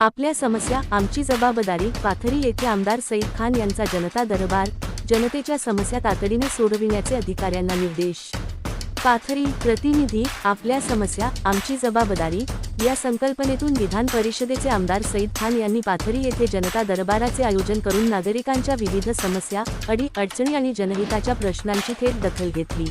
आपल्या समस्या आमची जबाबदारी. पाथरी येथे आमदार सईद खान यांचा जनता दरबार. जनतेच्या समस्या तातडीने सोडविण्याचे अधिकाऱ्यांना निर्देश. पाथरी. प्रतिनिधी. आपल्या समस्या आमची जबाबदारी या संकल्पनेतून विधान परिषदेचे आमदार सईद खान यांनी पाथरी येथे जनता दरबाराचे आयोजन करून नागरिकांच्या विविध समस्या, अडचणी आणि जनहिताच्या प्रश्नांची थेट दखल घेतली.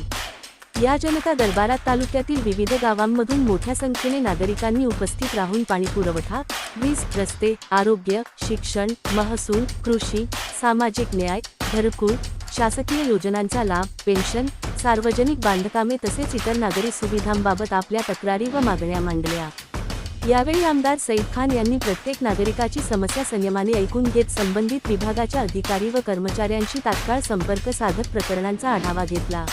या जनता दरबारात तालुक्यातील विविध गावांमधून मोठ्या संख्येने नागरिकांनी उपस्थित राहून पाणीपुरवठा, वीज, रस्ते, आरोग्य, शिक्षण, महसूल, कृषी, सामाजिक न्याय, घरकुल, शासकीय योजनांचा लाभ, पेन्शन, सार्वजनिक बांधकामे तसेच इतर नागरी सुविधांबाबत आपल्या तक्रारी व मागण्या मांडल्या. यावेळी आमदार सईद खान यांनी प्रत्येक नागरिकाची समस्या संयमाने ऐकून घेत संबंधित विभागाच्या अधिकारी व कर्मचाऱ्यांशी तात्काळ संपर्क साधत प्रकरणांचा आढावा घेतला.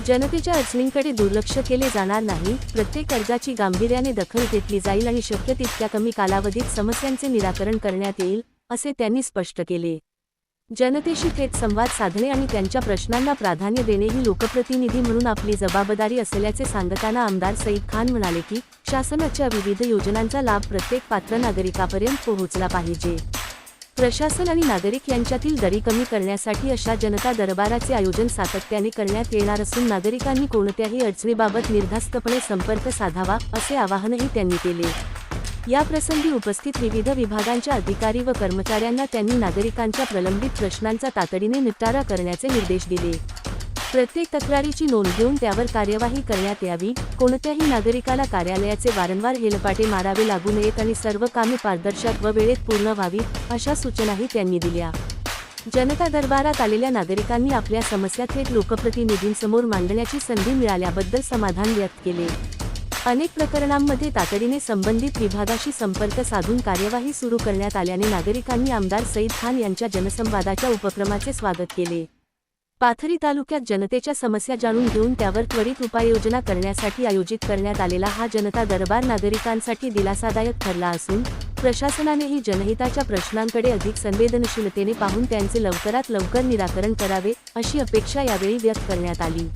जनतेच्या अडचणींकडे दुर्लक्ष केले जाणार नाही, प्रत्येक अर्जाची गांभीर्याने दखल घेतली जाईल आणि शक्य तितक्या कमी कालावधीत समस्यांचे निराकरण करण्यात येईल, असे त्यांनी स्पष्ट केले. जनतेशी थेट संवाद साधणे आणि त्यांच्या प्रश्नांना प्राधान्य देणे ही लोकप्रतिनिधी म्हणून आपली जबाबदारी असल्याचे सांगताना आमदार सईद खान म्हणाले की शासनाच्या विविध योजनांचा लाभ प्रत्येक पात्र नागरिकापर्यंत पोहोचला पाहिजे. प्रशासन आणि नागरिक यांच्यातील दरी कमी करण्यासाठी अशा जनता दरबाराचे आयोजन सातत्याने करण्यात येणार असून नागरिकांनी कोणत्याही अडचणीबाबत निर्धास्तपणे संपर्क साधावा, असे आवाहनही त्यांनी केले. या प्रसंगी उपस्थित विविध विभागांच्या अधिकारी व कर्मचाऱ्यांना त्यांनी नागरिकांच्या प्रलंबित प्रश्नांचा तातडीने निपटारा करण्याचे निर्देश दिले. प्रत्येक तक्रारीची नोंद घेऊन त्यावर कार्यवाही करण्यात यावी, कोणत्याही नागरिकाला कार्यालयाचे वारंवार हेलपाटे मारावे लागू नयेत आणि सर्व कामे पारदर्शक व वेळेत पूर्ण व्हावीत, अशा सूचनाही त्यांनी दिल्या. जनता दरबारात आलेल्या नागरिकांनी आपल्या समस्या थेट लोकप्रतिनिधींसमोर मांडण्याची संधी मिळाल्याबद्दल समाधान व्यक्त केले. अनेक प्रकरणांमध्ये तातडीने संबंधित विभागाशी संपर्क साधून कार्यवाही सुरू करण्यात आल्याने नागरिकांनी आमदार सईद खान यांच्या जनसंवादाच्या उपक्रमाचे स्वागत केले. पाथरी तालुक्यात जनतेच्या समस्या जाणून घेऊन त्यावर त्वरित उपाययोजना करण्यासाठी आयोजित करण्यात आलेला हा जनता दरबार नागरिकांसाठी दिलासादायक ठरला असून प्रशासनानेही जनहिताच्या प्रश्नांकडे अधिक संवेदनशीलतेने पाहून त्यांचे लवकरात लवकर निराकरण करावे, अशी अपेक्षा यावेळी व्यक्त करण्यात आली.